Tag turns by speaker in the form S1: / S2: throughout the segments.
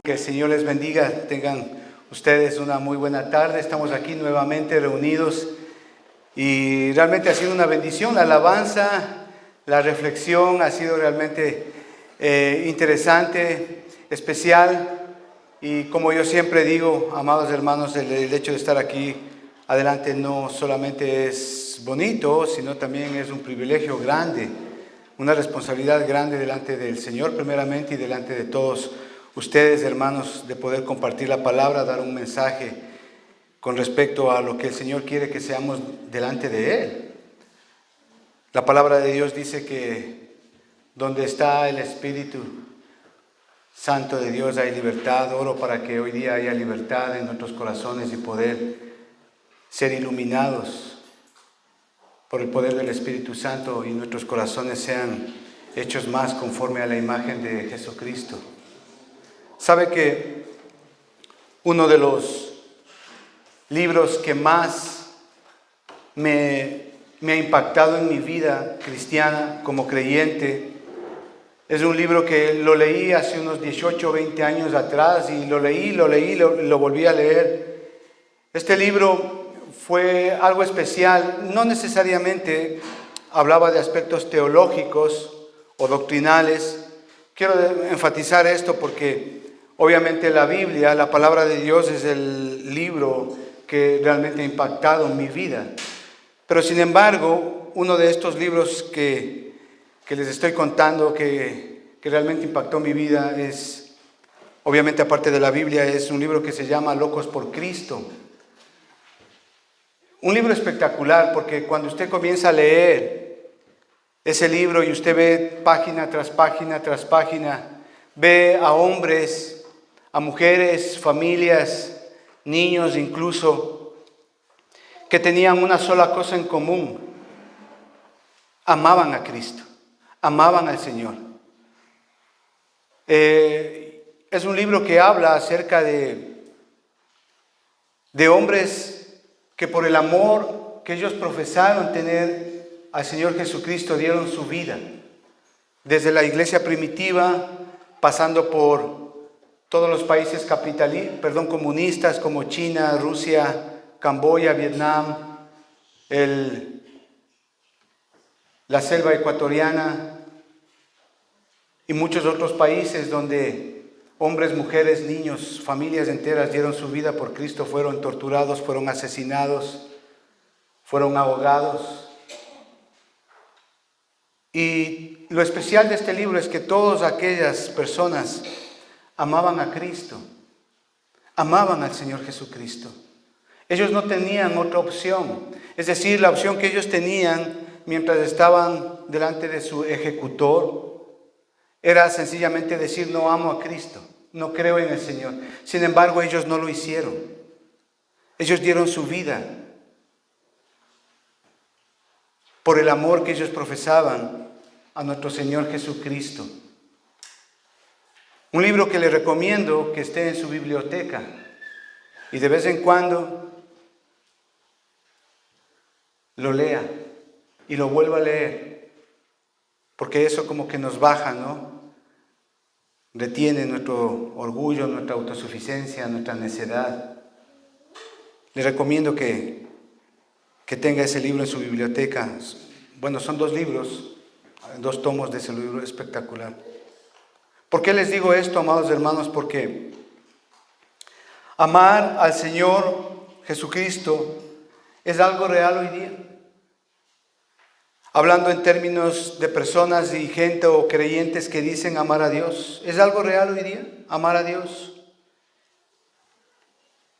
S1: Que el Señor les bendiga, tengan ustedes una muy buena tarde. Estamos aquí nuevamente reunidos y realmente ha sido una bendición. La alabanza, la reflexión ha sido realmente interesante, especial. Y como yo siempre digo, amados hermanos, el hecho de estar aquí adelante no solamente es bonito, sino también es un privilegio grande, una responsabilidad grande delante del Señor primeramente y delante de todos ustedes, hermanos, de poder compartir la palabra, dar un mensaje con respecto a lo que el Señor quiere que seamos delante de Él. La palabra de Dios dice que donde está el Espíritu Santo de Dios hay libertad. Oro para que hoy día haya libertad en nuestros corazones y poder ser iluminados por el poder del Espíritu Santo y nuestros corazones sean hechos más conforme a la imagen de Jesucristo. Sabe que uno de los libros que más me ha impactado en mi vida cristiana como creyente es un libro que lo leí hace unos 18 o 20 años atrás y lo volví a leer. Este libro fue algo especial, no necesariamente hablaba de aspectos teológicos o doctrinales. Quiero enfatizar esto porque obviamente la Biblia, la palabra de Dios, es el libro que realmente ha impactado mi vida. Pero sin embargo, uno de estos libros que les estoy contando que realmente impactó mi vida es, obviamente aparte de la Biblia, es un libro que se llama Locos por Cristo. Un libro espectacular porque cuando usted comienza a leer ese libro y usted ve página tras página tras página, ve a hombres, a mujeres, familias, niños incluso, que tenían una sola cosa en común: amaban a Cristo, amaban al Señor. Es un libro que habla acerca de hombres que por el amor que ellos profesaron tener al Señor Jesucristo dieron su vida, desde la iglesia primitiva, pasando por todos los países comunistas como China, Rusia, Camboya, Vietnam, la selva ecuatoriana y muchos otros países donde hombres, mujeres, niños, familias enteras dieron su vida por Cristo, fueron torturados, fueron asesinados, fueron ahogados. Y lo especial de este libro es que todas aquellas personas amaban a Cristo, amaban al Señor Jesucristo. Ellos no tenían otra opción. Es decir, la opción que ellos tenían mientras estaban delante de su ejecutor era sencillamente decir: no amo a Cristo, no creo en el Señor. Sin embargo, ellos no lo hicieron. Ellos dieron su vida por el amor que ellos profesaban a nuestro Señor Jesucristo. Un libro que le recomiendo que esté en su biblioteca y de vez en cuando lo lea y lo vuelva a leer, porque eso como que nos baja, ¿no? Retiene nuestro orgullo, nuestra autosuficiencia, nuestra necedad. Le recomiendo que tenga ese libro en su biblioteca. Bueno, son 2 libros, 2 tomos de ese libro espectacular. ¿Por qué les digo esto, amados hermanos? Porque amar al Señor Jesucristo es algo real hoy día. Hablando en términos de personas y gente o creyentes que dicen amar a Dios, ¿es algo real hoy día? Amar a Dios.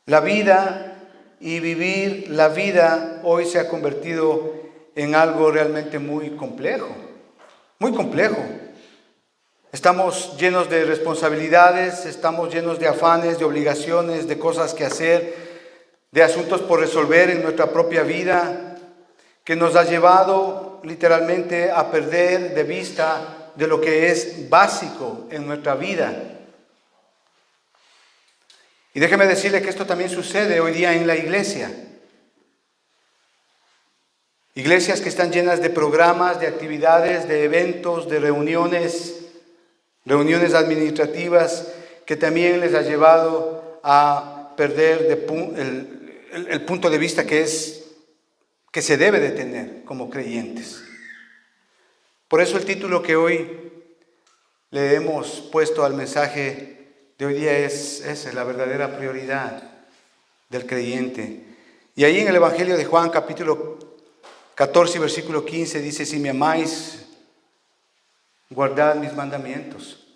S1: La vida y vivir la vida hoy se ha convertido en algo realmente muy complejo, muy complejo. Estamos llenos de responsabilidades, estamos llenos de afanes, de obligaciones, de cosas que hacer, de asuntos por resolver en nuestra propia vida, que nos ha llevado literalmente a perder de vista de lo que es básico en nuestra vida. Y déjeme decirle que esto también sucede hoy día en la iglesia. Iglesias que están llenas de programas, de actividades, de eventos, de reuniones administrativas que también les ha llevado a perder el punto de vista que se debe de tener como creyentes. Por eso el título que hoy le hemos puesto al mensaje de hoy día es esa, la verdadera prioridad del creyente. Y ahí en el Evangelio de Juan, capítulo 14, versículo 15, dice: si me amáis, guardad mis mandamientos.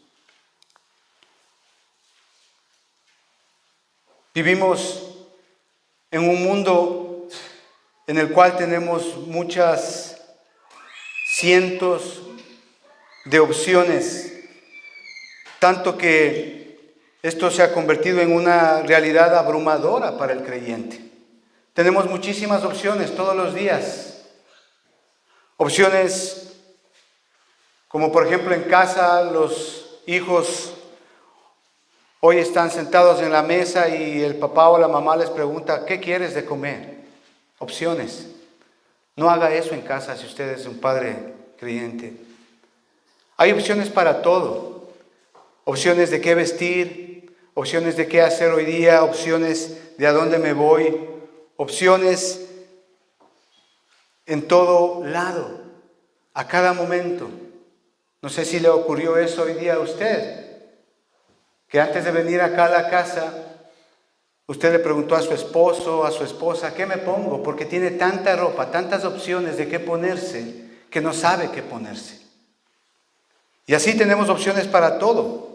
S1: Vivimos en un mundo en el cual tenemos muchas cientos de opciones, tanto que esto se ha convertido en una realidad abrumadora para el creyente. Tenemos muchísimas opciones todos los días. Opciones como por ejemplo en casa, los hijos hoy están sentados en la mesa y el papá o la mamá les pregunta: ¿qué quieres de comer? Opciones. No haga eso en casa si usted es un padre creyente. Hay opciones para todo. Opciones de qué vestir, opciones de qué hacer hoy día, opciones de a dónde me voy, opciones en todo lado, a cada momento. No sé si le ocurrió eso hoy día a usted, que antes de venir acá a la casa, usted le preguntó a su esposo, a su esposa: ¿qué me pongo? Porque tiene tanta ropa, tantas opciones de qué ponerse, que no sabe qué ponerse. Y así tenemos opciones para todo.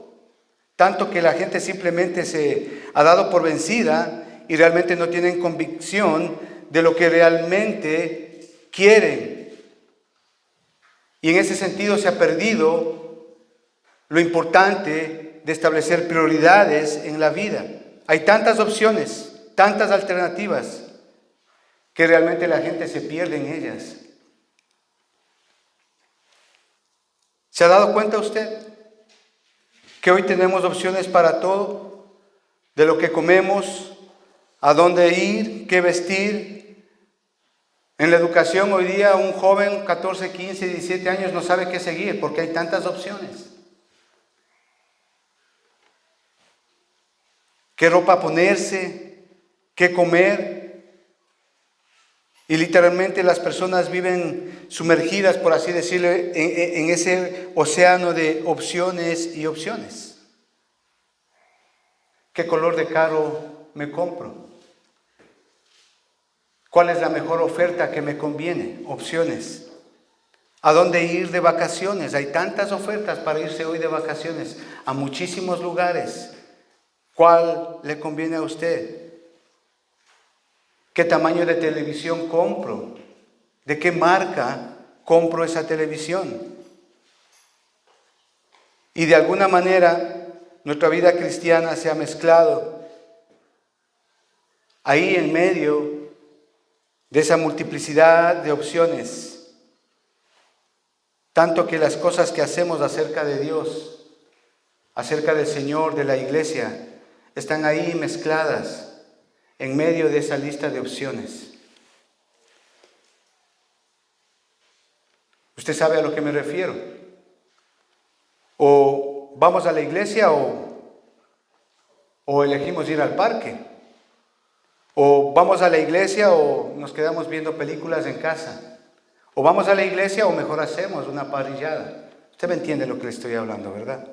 S1: Tanto que la gente simplemente se ha dado por vencida y realmente no tienen convicción de lo que realmente quieren. Y en ese sentido se ha perdido lo importante de establecer prioridades en la vida. Hay tantas opciones, tantas alternativas, que realmente la gente se pierde en ellas. ¿Se ha dado cuenta usted que hoy tenemos opciones para todo? De lo que comemos, a dónde ir, qué vestir. En la educación hoy día un joven 14, 15, 17 años no sabe qué seguir porque hay tantas opciones. ¿Qué ropa ponerse? ¿Qué comer? Y literalmente las personas viven sumergidas, por así decirlo, en ese océano de opciones y opciones. ¿Qué color de carro me compro? ¿Cuál es la mejor oferta que me conviene? Opciones. ¿A dónde ir de vacaciones? Hay tantas ofertas para irse hoy de vacaciones a muchísimos lugares. ¿Cuál le conviene a usted? ¿Qué tamaño de televisión compro? ¿De qué marca compro esa televisión? Y de alguna manera nuestra vida cristiana se ha mezclado ahí en medio de esa multiplicidad de opciones. Tanto que las cosas que hacemos acerca de Dios, acerca del Señor, de la iglesia, están ahí mezcladas en medio de esa lista de opciones. ¿Usted sabe a lo que me refiero? O vamos a la iglesia o elegimos ir al parque. O vamos a la iglesia o nos quedamos viendo películas en casa. O vamos a la iglesia o mejor hacemos una parrillada. Usted me entiende lo que le estoy hablando, ¿verdad?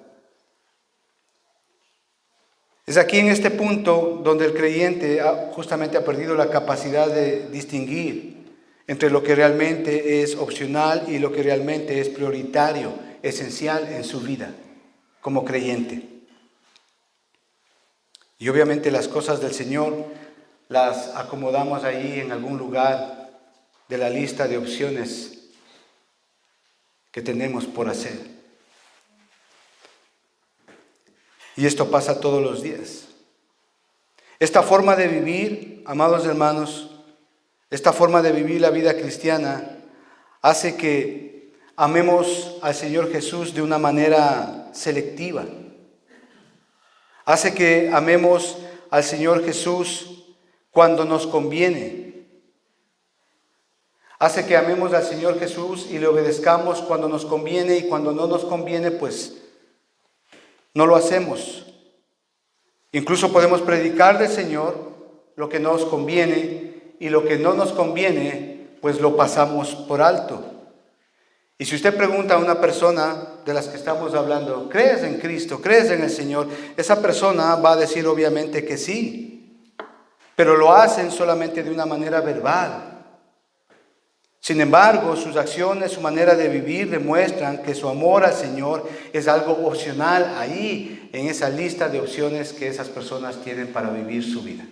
S1: Es aquí en este punto donde el creyente justamente ha perdido la capacidad de distinguir entre lo que realmente es opcional y lo que realmente es prioritario, esencial en su vida como creyente. Y obviamente las cosas del Señor las acomodamos ahí en algún lugar de la lista de opciones que tenemos por hacer. Y esto pasa todos los días. Esta forma de vivir, amados hermanos, esta forma de vivir la vida cristiana hace que amemos al Señor Jesús de una manera selectiva. Hace que amemos al Señor Jesús cuando nos conviene. Hace que amemos al Señor Jesús y le obedezcamos cuando nos conviene, y cuando no nos conviene, pues no lo hacemos. Incluso podemos predicar del Señor lo que nos conviene, y lo que no nos conviene, pues lo pasamos por alto. Y si usted pregunta a una persona de las que estamos hablando, ¿crees en Cristo? ¿Crees en el Señor? Esa persona va a decir obviamente que sí, pero lo hacen solamente de una manera verbal. Sin embargo, sus acciones, su manera de vivir demuestran que su amor al Señor es algo opcional ahí, en esa lista de opciones que esas personas tienen para vivir su vida.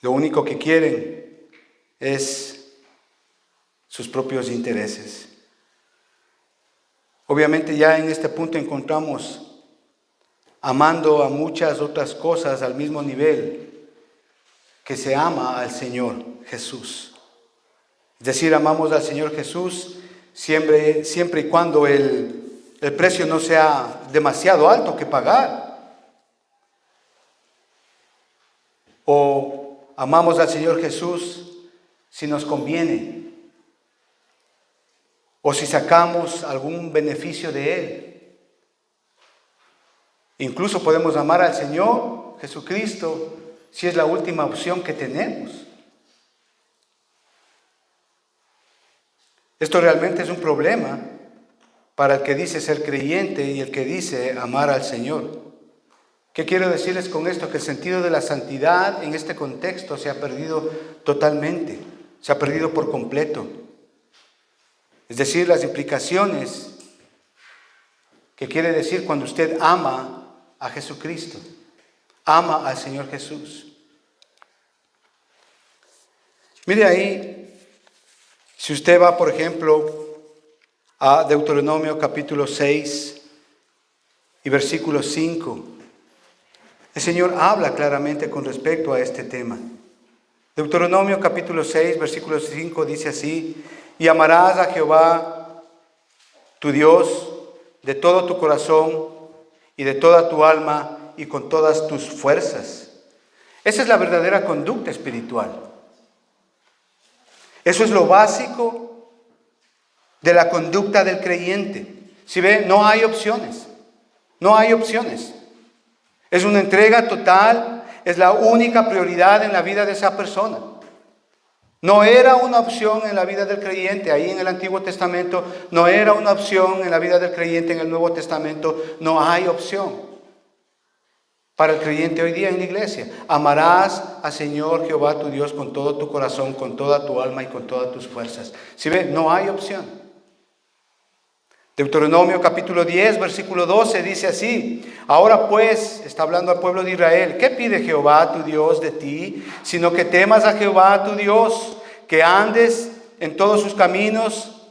S1: Lo único que quieren es sus propios intereses. Obviamente ya en este punto encontramos amando a muchas otras cosas al mismo nivel que se ama al Señor Jesús. Es decir, amamos al Señor Jesús siempre y cuando el precio no sea demasiado alto que pagar. O amamos al Señor Jesús si nos conviene, o si sacamos algún beneficio de Él. Incluso podemos amar al Señor Jesucristo si es la última opción que tenemos. Esto realmente es un problema para el que dice ser creyente y el que dice amar al Señor. ¿Qué quiero decirles con esto? Que el sentido de la santidad en este contexto se ha perdido totalmente, se ha perdido por completo. Es decir, las implicaciones que quiere decir cuando usted ama a Jesucristo, ama al Señor Jesús. Mire ahí, si usted va, por ejemplo, a Deuteronomio capítulo 6 y versículo 5, el Señor habla claramente con respecto a este tema. Deuteronomio capítulo 6, versículo 5 dice así: y amarás a Jehová tu Dios de todo tu corazón y de toda tu alma y con todas tus fuerzas. Esa es la verdadera conducta espiritual. Eso es lo básico de la conducta del creyente. Si ve, no hay opciones. No hay opciones. Es una entrega total, es la única prioridad en la vida de esa persona. No era una opción en la vida del creyente ahí en el Antiguo Testamento, no era una opción en la vida del creyente en el Nuevo Testamento, no hay opción para el creyente hoy día en la iglesia. Amarás al Señor Jehová tu Dios con todo tu corazón, con toda tu alma y con todas tus fuerzas. Si ve, no hay opción. Deuteronomio capítulo 10, versículo 12 dice así: ahora pues, está hablando al pueblo de Israel, ¿qué pide Jehová tu Dios de ti? Sino que temas a Jehová tu Dios, que andes en todos sus caminos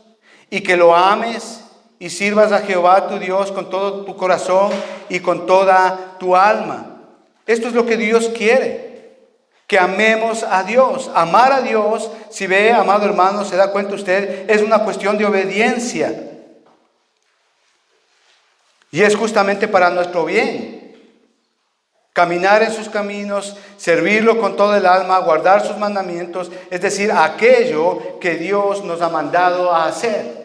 S1: y que lo ames y sirvas a Jehová tu Dios con todo tu corazón y con toda tu alma. Esto es lo que Dios quiere, que amemos a Dios. Amar a Dios, si ve, amado hermano, se da cuenta usted, es una cuestión de obediencia. Y es justamente para nuestro bien. Caminar en sus caminos, servirlo con todo el alma, guardar sus mandamientos, es decir, aquello que Dios nos ha mandado a hacer.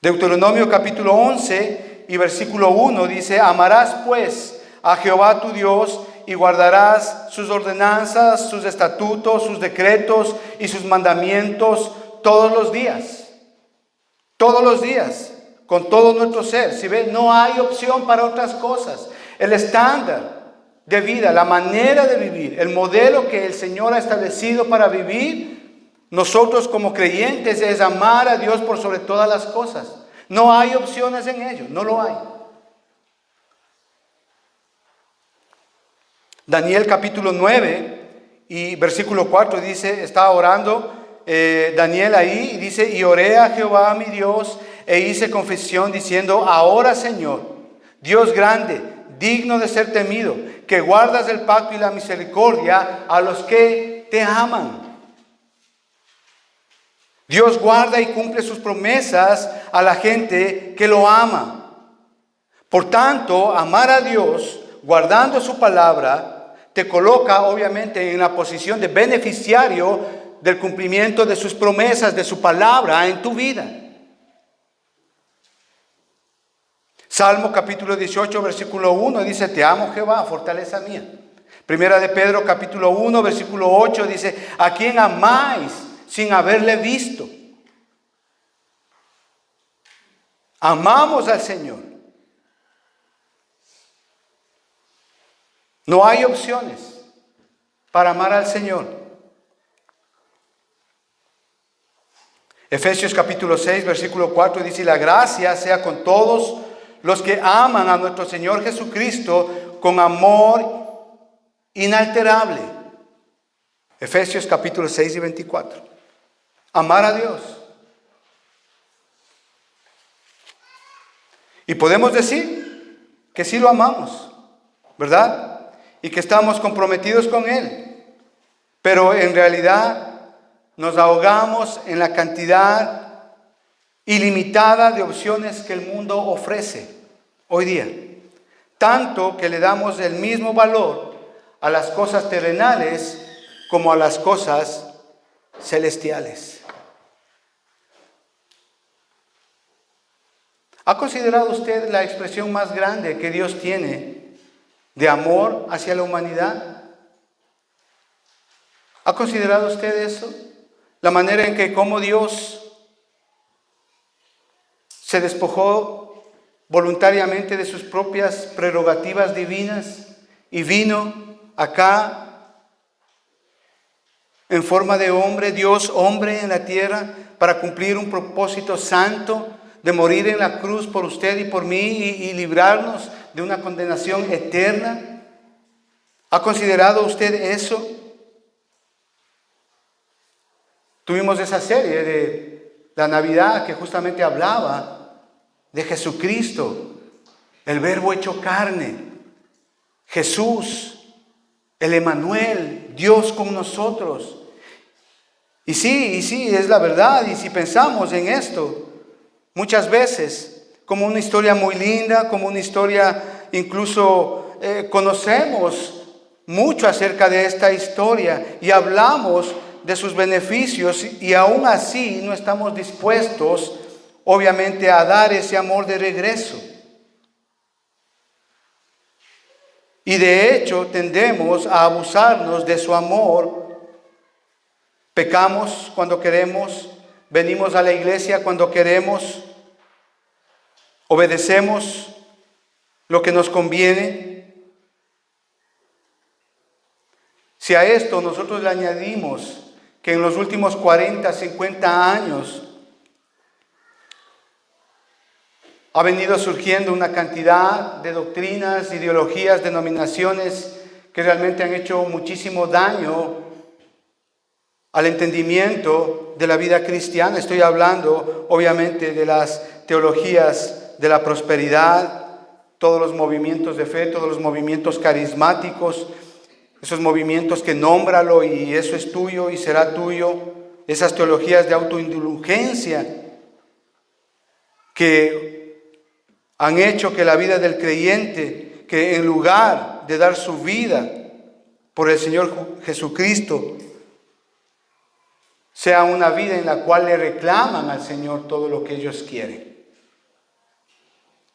S1: Deuteronomio capítulo 11 y versículo 1 dice: amarás pues a Jehová tu Dios y guardarás sus ordenanzas, sus estatutos, sus decretos y sus mandamientos todos los días. Todos los días. Con todo nuestro ser. Si ven, no hay opción para otras cosas. El estándar de vida, la manera de vivir, el modelo que el Señor ha establecido para vivir, nosotros como creyentes, es amar a Dios por sobre todas las cosas. No hay opciones en ello, no lo hay. Daniel capítulo 9 y versículo 4 dice, está orando Daniel ahí y dice: y oré a Jehová mi Dios e hice confesión diciendo: ahora, Señor, Dios grande, digno de ser temido, que guardas el pacto y la misericordia a los que te aman. Dios guarda y cumple sus promesas a la gente que lo ama. Por tanto, amar a Dios, guardando su palabra, te coloca obviamente en la posición de beneficiario del cumplimiento de sus promesas, de su palabra en tu vida. Salmo capítulo 18, versículo 1 dice: te amo, Jehová, fortaleza mía. Primera de Pedro capítulo 1, versículo 8 dice: ¿a quién amáis sin haberle visto? Amamos al Señor. No hay opciones para amar al Señor. Efesios capítulo 6, versículo 4 dice: la gracia sea con todos los que aman a nuestro Señor Jesucristo con amor inalterable. Efesios capítulo 6 y 24. Amar a Dios. Y podemos decir que sí lo amamos, ¿verdad? Y que estamos comprometidos con Él. Pero en realidad nos ahogamos en la cantidad ilimitada de opciones que el mundo ofrece hoy día. Tanto que le damos el mismo valor a las cosas terrenales como a las cosas celestiales. ¿Ha considerado usted la expresión más grande que Dios tiene de amor hacia la humanidad? ¿Ha considerado usted eso? La manera en que como Dios se despojó voluntariamente de sus propias prerrogativas divinas y vino acá en forma de hombre, Dios hombre en la tierra, para cumplir un propósito santo de morir en la cruz por usted y por mí y librarnos de una condenación eterna. ¿Ha considerado usted eso? Tuvimos esa serie de la Navidad que justamente hablaba de Jesucristo, el Verbo hecho carne, Jesús, el Emmanuel, Dios con nosotros. Y sí, es la verdad. Y si pensamos en esto, muchas veces, como una historia muy linda, como una historia, incluso conocemos mucho acerca de esta historia y hablamos de sus beneficios y aún así no estamos dispuestos, obviamente, a dar ese amor de regreso. Y de hecho tendemos a abusarnos de su amor. Pecamos cuando queremos, venimos a la iglesia cuando queremos, obedecemos lo que nos conviene. Si a esto nosotros le añadimos que en los últimos 40, 50 años ha venido surgiendo una cantidad de doctrinas, ideologías, denominaciones que realmente han hecho muchísimo daño al entendimiento de la vida cristiana. Estoy hablando obviamente de las teologías de la prosperidad, todos los movimientos de fe, todos los movimientos carismáticos, esos movimientos que nómbralo y eso es tuyo y será tuyo, esas teologías de autoindulgencia que han hecho que la vida del creyente, que en lugar de dar su vida por el Señor Jesucristo, sea una vida en la cual le reclaman al Señor todo lo que ellos quieren.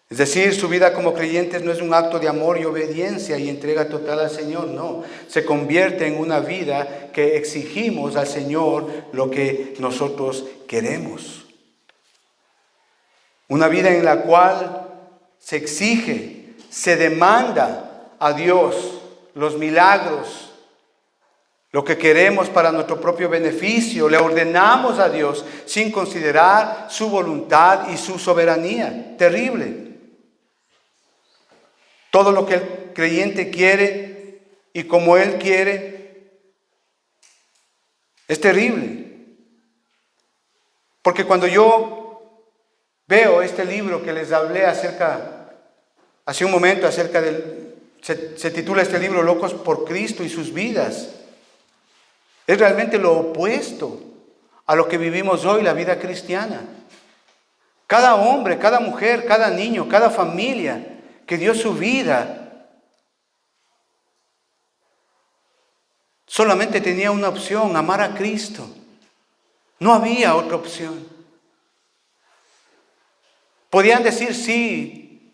S1: Es decir, su vida como creyentes no es un acto de amor y obediencia y entrega total al Señor, no. Se convierte en una vida que exigimos al Señor lo que nosotros queremos. Una vida en la cual se exige, se demanda a Dios los milagros, lo que queremos para nuestro propio beneficio. Le ordenamos a Dios sin considerar su voluntad y su soberanía. Terrible. Todo lo que el creyente quiere y como él quiere es terrible. Porque cuando yo veo este libro que les hablé hace un momento acerca se titula este libro Locos por Cristo y sus vidas, es realmente lo opuesto a lo que vivimos hoy, la vida cristiana. Cada hombre, cada mujer, cada niño, cada familia que dio su vida solamente tenía una opción: amar a Cristo. No había otra opción. Podían decir: sí,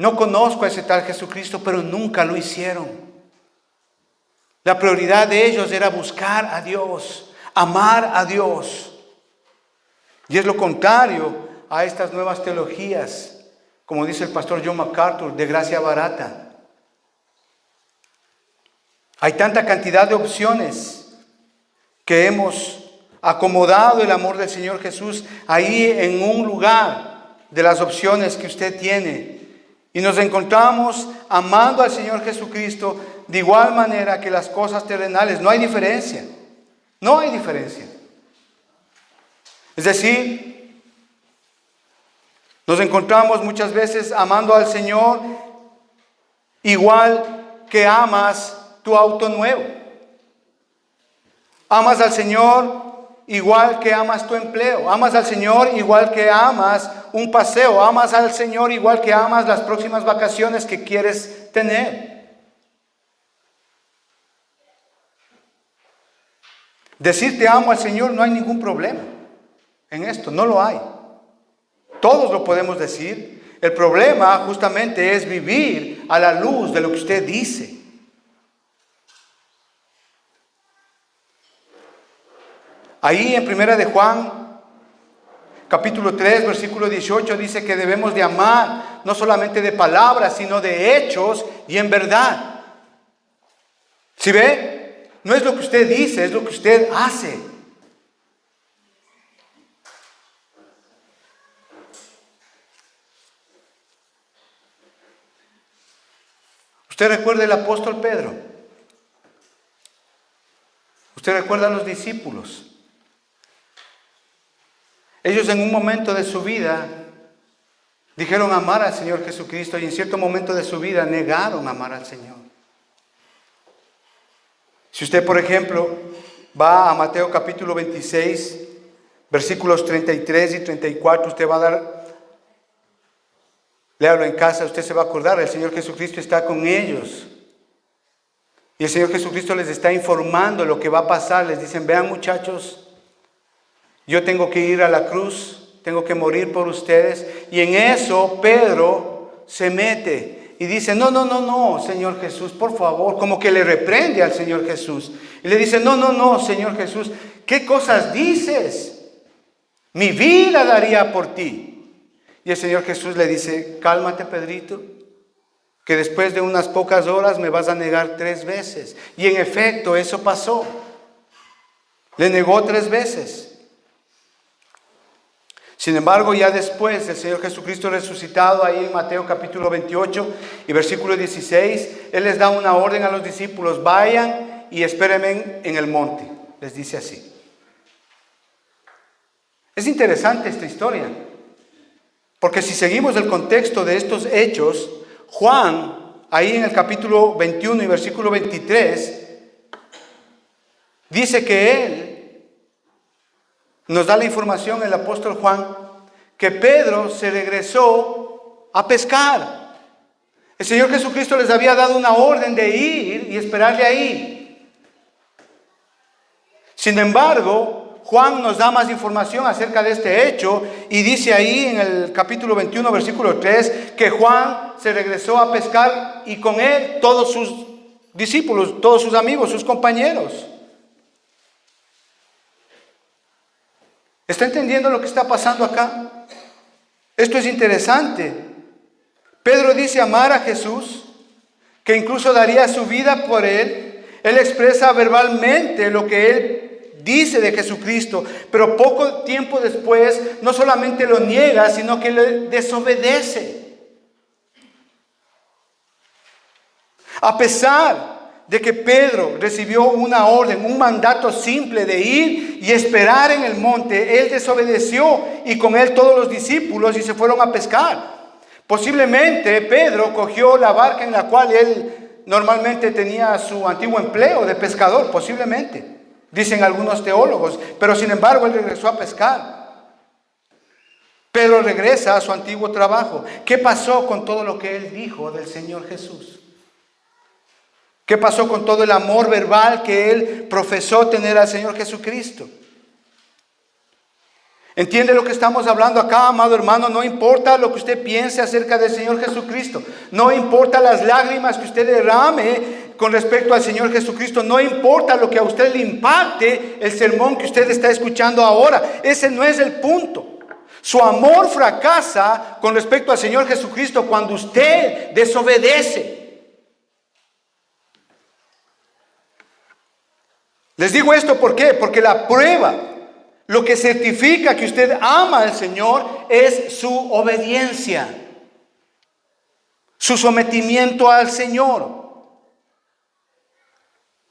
S1: No conozco a ese tal Jesucristo, pero nunca lo hicieron. La prioridad de ellos era buscar a Dios, amar a Dios. Y es lo contrario a estas nuevas teologías, como dice el pastor John MacArthur, de gracia barata. Hay tanta cantidad de opciones que hemos acomodado el amor del Señor Jesús ahí en un lugar de las opciones que usted tiene. Y nos encontramos amando al Señor Jesucristo de igual manera que las cosas terrenales. No hay diferencia. No hay diferencia. Es decir, nos encontramos muchas veces amando al Señor igual que amas tu auto nuevo. Amas al Señor igual que amas tu empleo. Amas al Señor igual que amas un paseo. Amas al Señor igual que amas las próximas vacaciones que quieres tener. Decir te amo al Señor no hay ningún problema en esto, no lo hay. Todos lo podemos decir. El problema justamente es vivir a la luz de lo que usted dice. Ahí en Primera de Juan, capítulo 3, versículo 18, dice que debemos de amar, no solamente de palabras, sino de hechos y en verdad. ¿Sí ve? No es lo que usted dice, es lo que usted hace. ¿Usted recuerda el apóstol Pedro? ¿Usted recuerda a los discípulos? Ellos en un momento de su vida dijeron amar al Señor Jesucristo y en cierto momento de su vida negaron amar al Señor. Si usted, por ejemplo, va a Mateo capítulo 26, versículos 33 y 34, usted va a dar, léalo en casa, usted se va a acordar, el Señor Jesucristo está con ellos. Y el Señor Jesucristo les está informando lo que va a pasar. Les dicen, vean muchachos, yo tengo que ir a la cruz, tengo que morir por ustedes. Y en eso Pedro se mete y dice, no, Señor Jesús, por favor. Como que le reprende al Señor Jesús. Y le dice, no, Señor Jesús, ¿qué cosas dices? Mi vida daría por ti. Y el Señor Jesús le dice, cálmate, Pedrito, que después de unas pocas horas me vas a negar 3 veces. Y en efecto, eso pasó. Le negó 3 veces. Sin embargo, ya después, el Señor Jesucristo resucitado, ahí en Mateo capítulo 28 y versículo 16, Él les da una orden a los discípulos, vayan y espérenme en el monte. Les dice así. Es interesante esta historia, porque si seguimos el contexto de estos hechos, Juan, ahí en el capítulo 21 y versículo 23, dice que Él nos da la información, el apóstol Juan, que Pedro se regresó a pescar. El Señor Jesucristo les había dado una orden de ir y esperarle ahí. Sin embargo, Juan nos da más información acerca de este hecho y dice ahí en el capítulo 21, versículo 3, que Juan se regresó a pescar y con él todos sus discípulos, todos sus amigos, sus compañeros. ¿Está entendiendo lo que está pasando acá? Esto es interesante. Pedro dice amar a Jesús, que incluso daría su vida por Él. Él expresa verbalmente lo que Él dice de Jesucristo, pero poco tiempo después no solamente lo niega, sino que le desobedece. A pesar de que Pedro recibió una orden, un mandato simple de ir y esperar en el monte, él desobedeció y con él todos los discípulos y se fueron a pescar. Posiblemente Pedro cogió la barca en la cual él normalmente tenía su antiguo empleo de pescador, posiblemente, dicen algunos teólogos, pero sin embargo él regresó a pescar. Pedro regresa a su antiguo trabajo. ¿Qué pasó con todo lo que él dijo del Señor Jesús? ¿Qué pasó con todo el amor verbal que él profesó tener al Señor Jesucristo? ¿Entiende lo que estamos hablando acá, amado hermano? No importa lo que usted piense acerca del Señor Jesucristo. No importa las lágrimas que usted derrame con respecto al Señor Jesucristo. No importa lo que a usted le impacte el sermón que usted está escuchando ahora. Ese no es el punto. Su amor fracasa con respecto al Señor Jesucristo cuando usted desobedece. Les digo esto, ¿por qué? Porque la prueba, lo que certifica que usted ama al Señor es su obediencia, su sometimiento al Señor.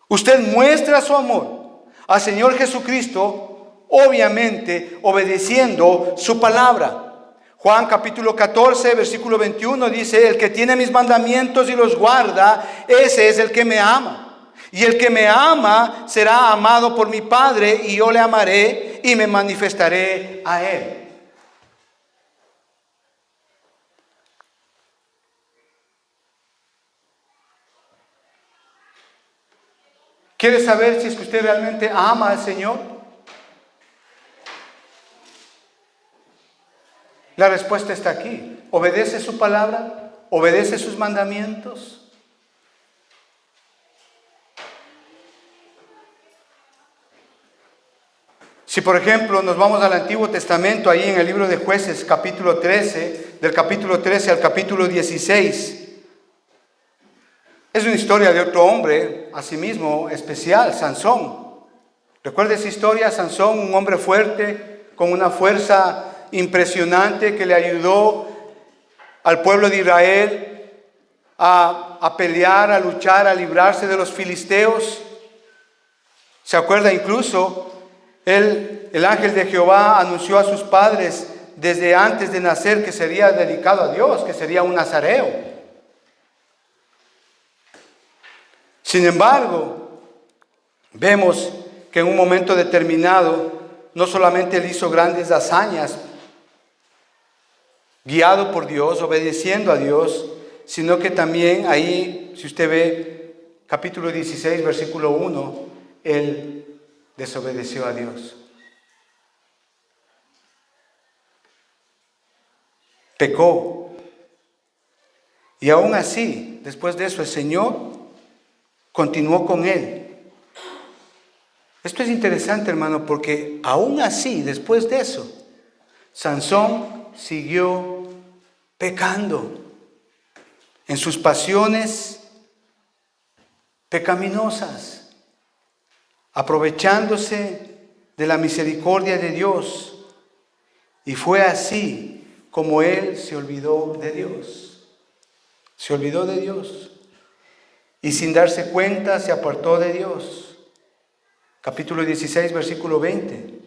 S1: Usted muestra su amor al Señor Jesucristo, obviamente obedeciendo su palabra. Juan capítulo 14, versículo 21 dice: el que tiene mis mandamientos y los guarda, ese es el que me ama. Y el que me ama será amado por mi Padre, y yo le amaré y me manifestaré a él. ¿Quiere saber si es que usted realmente ama al Señor? La respuesta está aquí. ¿Obedece su palabra? ¿Obedece sus mandamientos? Si por ejemplo nos vamos al Antiguo Testamento, ahí en el libro de Jueces capítulo 13, del capítulo 13 al capítulo 16, es una historia de otro hombre, asimismo especial, Sansón. ¿Recuerda esa historia? Sansón, un hombre fuerte, con una fuerza impresionante que le ayudó al pueblo de Israel a pelear, a luchar, a librarse de los filisteos. ¿Se acuerda? Incluso el ángel de Jehová anunció a sus padres desde antes de nacer que sería dedicado a Dios, que sería un nazareo. Sin embargo, vemos que en un momento determinado, no solamente él hizo grandes hazañas, guiado por Dios, obedeciendo a Dios, sino que también ahí, si usted ve capítulo 16, versículo 1, él desobedeció a Dios. Pecó. Y aún así, después de eso, el Señor continuó con él. Esto es interesante, hermano, porque aún así, después de eso, Sansón siguió pecando en sus pasiones pecaminosas, aprovechándose de la misericordia de Dios. Y fue así como él se olvidó de Dios. Se olvidó de Dios. Y sin darse cuenta se apartó de Dios. Capítulo 16, versículo 20.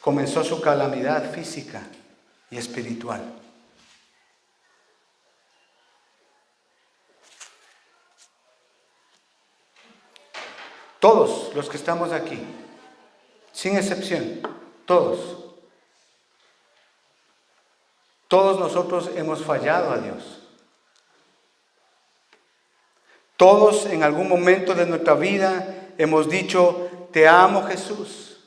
S1: Comenzó su calamidad física y espiritual. Todos los que estamos aquí, sin excepción, todos nosotros hemos fallado a Dios. Todos en algún momento de nuestra vida hemos dicho: te amo, Jesús,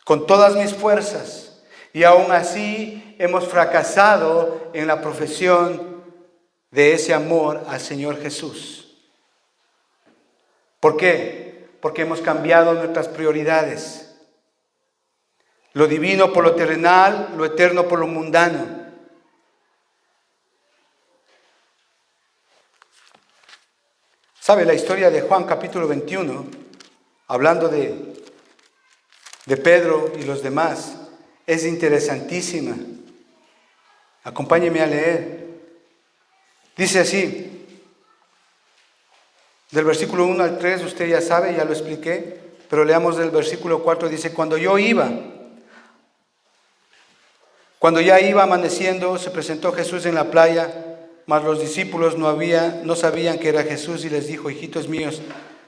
S1: con todas mis fuerzas, y aún así hemos fracasado en la profesión de ese amor al Señor Jesús. ¿Por qué? Porque hemos cambiado nuestras prioridades. Lo divino por lo terrenal, lo eterno por lo mundano. ¿Sabe la historia de Juan capítulo 21? Hablando de Pedro y los demás, es interesantísima. Acompáñeme a leer. Dice así, del versículo 1 al 3, usted ya sabe, ya lo expliqué, pero leamos del versículo 4, dice: cuando ya iba amaneciendo, se presentó Jesús en la playa, mas los discípulos no sabían que era Jesús, y les dijo: hijitos míos,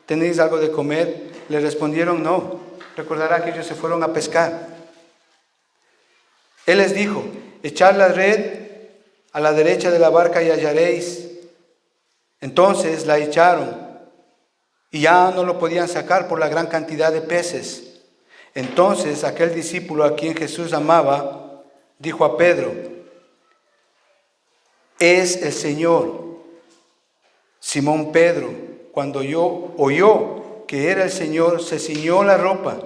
S1: ¿tenéis algo de comer? Le respondieron: no. Recordará que ellos se fueron a pescar. Él les dijo: echad la red a la derecha de la barca y hallaréis. Entonces la echaron y ya no lo podían sacar por la gran cantidad de peces. Entonces aquel discípulo a quien Jesús amaba dijo a Pedro: es el Señor. Simón Pedro, cuando oyó que era el Señor, se ciñó la ropa,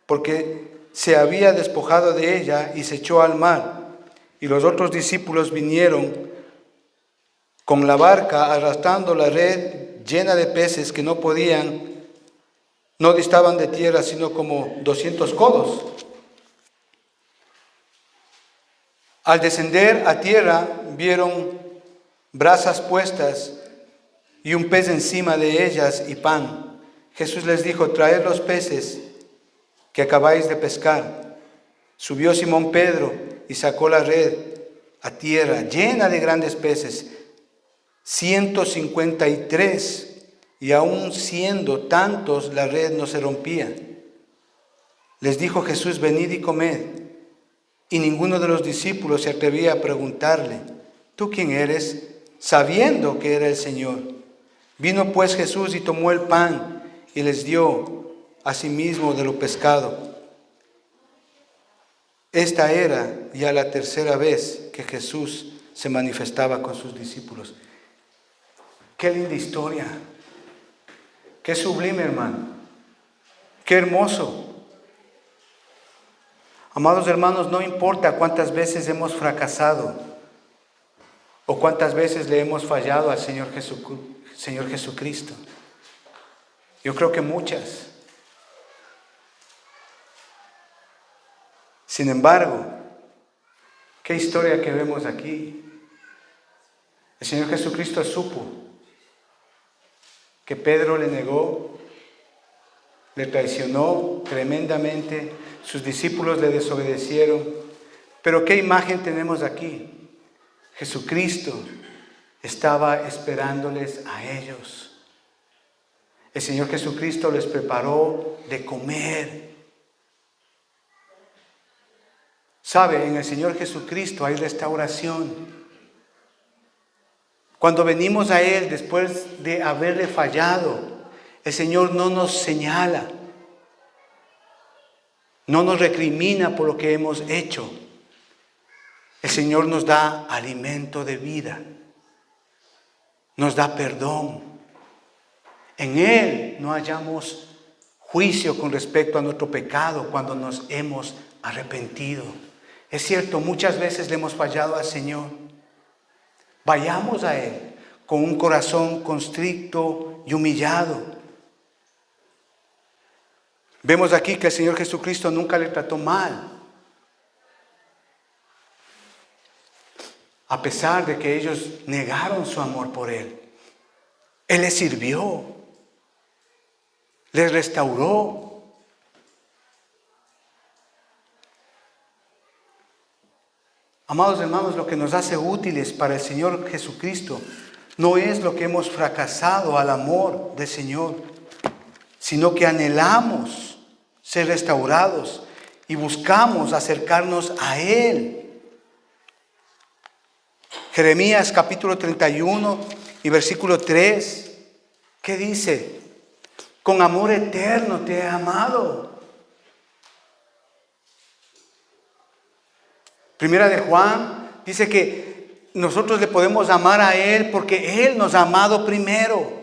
S1: porque se había despojado de ella, y se echó al mar. Y los otros discípulos vinieron con la barca, arrastrando la red llena de peces que no distaban de tierra, sino como 200 codos. Al descender a tierra, vieron brasas puestas y un pez encima de ellas y pan. Jesús les dijo: traed los peces que acabáis de pescar. Subió Simón Pedro y sacó la red a tierra, llena de grandes peces, 153, y aun siendo tantos, la red no se rompía. Les dijo Jesús: venid y comed. Y ninguno de los discípulos se atrevía a preguntarle: ¿tú quién eres?, sabiendo que era el Señor. Vino pues Jesús y tomó el pan y les dio asimismo de lo pescado. Esta era ya la tercera vez que Jesús se manifestaba con sus discípulos. Qué linda historia, qué sublime, hermano, qué hermoso. Amados hermanos, no importa cuántas veces hemos fracasado o cuántas veces le hemos fallado al Señor Jesucristo. Yo creo que muchas. Sin embargo, qué historia que vemos aquí. El Señor Jesucristo supo que Pedro le negó, le traicionó tremendamente, sus discípulos le desobedecieron. Pero ¿qué imagen tenemos aquí? Jesucristo estaba esperándoles a ellos. El Señor Jesucristo les preparó de comer. ¿Sabe? En el Señor Jesucristo hay restauración. Cuando venimos a Él después de haberle fallado, el Señor no nos señala, no nos recrimina por lo que hemos hecho. El Señor nos da alimento de vida, nos da perdón. En Él no hallamos juicio con respecto a nuestro pecado cuando nos hemos arrepentido. Es cierto, muchas veces le hemos fallado al Señor. Vayamos a Él con un corazón constricto y humillado. Vemos aquí que el Señor Jesucristo nunca le trató mal, a pesar de que ellos negaron su amor por Él. Él les sirvió, les restauró. Amados hermanos, lo que nos hace útiles para el Señor Jesucristo no es lo que hemos fracasado al amor del Señor, sino que anhelamos ser restaurados y buscamos acercarnos a Él. Jeremías capítulo 31 y versículo 3, ¿qué dice? Con amor eterno te he amado. Primera de Juan dice que nosotros le podemos amar a Él porque Él nos ha amado primero.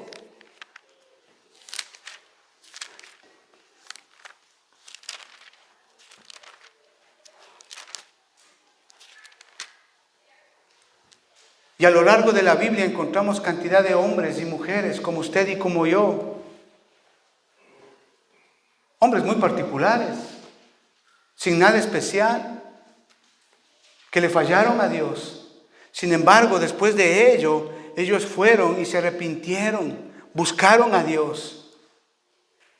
S1: Y a lo largo de la Biblia encontramos cantidad de hombres y mujeres como usted y como yo. Hombres muy particulares, sin nada especial, que le fallaron a Dios. Sin embargo, después de ello, ellos fueron y se arrepintieron, buscaron a Dios.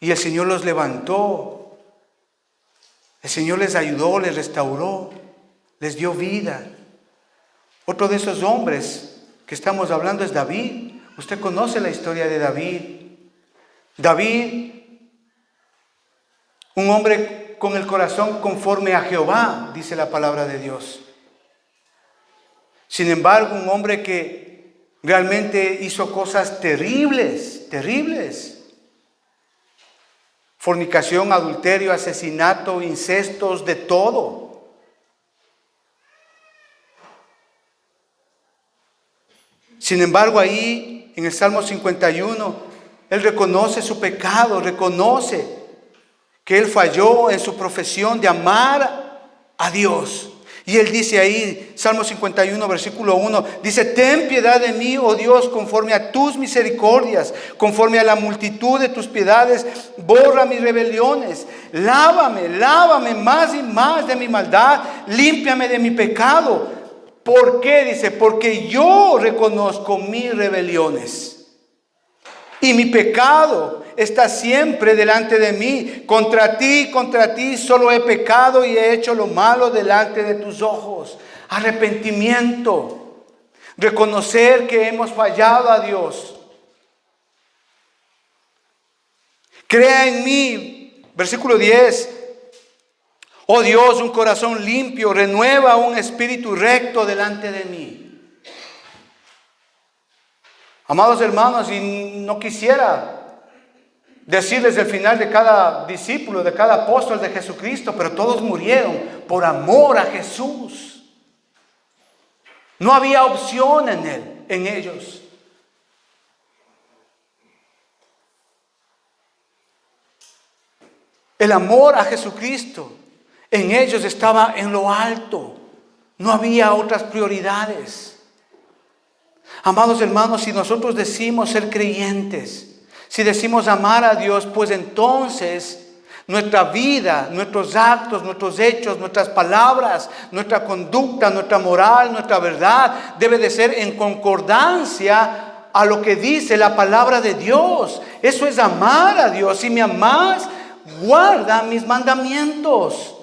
S1: Y el Señor los levantó. El Señor les ayudó, les restauró, les dio vida. Otro de esos hombres que estamos hablando es David. Usted conoce la historia de David. David, un hombre con el corazón conforme a Jehová, dice la palabra de Dios. Sin embargo, un hombre que realmente hizo cosas terribles, terribles. fornicación, adulterio, asesinato, incestos, de todo. Sin embargo, ahí en el Salmo 51, él reconoce su pecado, reconoce que él falló en su profesión de amar a Dios. Y él dice ahí, Salmo 51, versículo 1, dice: ten piedad de mí, oh Dios, conforme a tus misericordias, conforme a la multitud de tus piedades, borra mis rebeliones. Lávame, lávame más y más de mi maldad, límpiame de mi pecado. ¿Por qué? Dice, porque yo reconozco mis rebeliones. Y mi pecado está siempre delante de mí. Contra ti solo he pecado y he hecho lo malo delante de tus ojos. Arrepentimiento. Reconocer que hemos fallado a Dios. Crea en mí, versículo 10. Oh Dios, un corazón limpio, renueva un espíritu recto delante de mí. Amados hermanos, y no quisiera decirles el final de cada discípulo, de cada apóstol de Jesucristo, pero todos murieron por amor a Jesús. No había opción en ellos. El amor a Jesucristo en ellos estaba en lo alto. No había otras prioridades. Amados hermanos, si nosotros decimos ser creyentes, si decimos amar a Dios, pues entonces nuestra vida, nuestros actos, nuestros hechos, nuestras palabras, nuestra conducta, nuestra moral, nuestra verdad debe de ser en concordancia a lo que dice la palabra de Dios. Eso es amar a Dios. Si me amas, guarda mis mandamientos.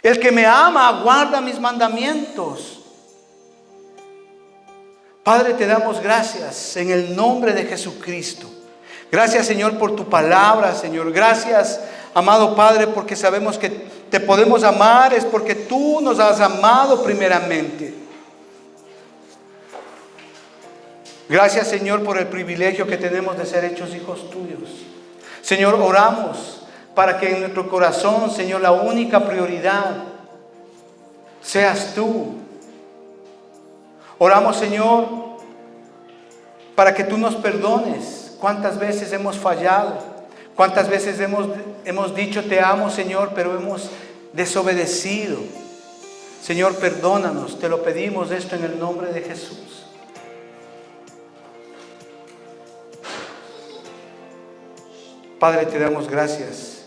S1: El que me ama, guarda mis mandamientos. Padre, te damos gracias en el nombre de Jesucristo. Gracias, Señor, por tu palabra, Señor. Gracias, amado Padre, porque sabemos que te podemos amar, es porque tú nos has amado primeramente. Gracias, Señor, por el privilegio que tenemos de ser hechos hijos tuyos. Señor, oramos para que en nuestro corazón, Señor, la única prioridad seas tú. Oramos, Señor, para que tú nos perdones. Cuántas veces hemos fallado, cuántas veces hemos dicho te amo, Señor, pero hemos desobedecido. Señor, perdónanos, te lo pedimos esto en el nombre de Jesús. Padre, te damos gracias,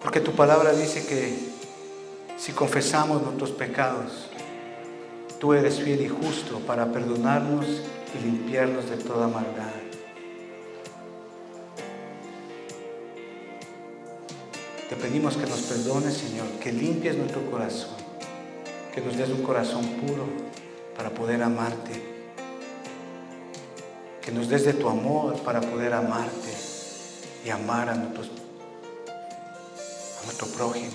S1: porque tu palabra dice que si confesamos nuestros pecados, tú eres fiel y justo para perdonarnos y limpiarnos de toda maldad. Te pedimos que nos perdones, Señor, que limpies nuestro corazón, que nos des un corazón puro para poder amarte, que nos des de tu amor para poder amarte y amar a nuestro prójimo.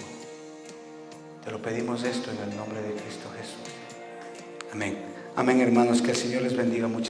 S1: Te lo pedimos esto en el nombre de Cristo Jesús. Amén. Amén, hermanos, que el Señor les bendiga mucho.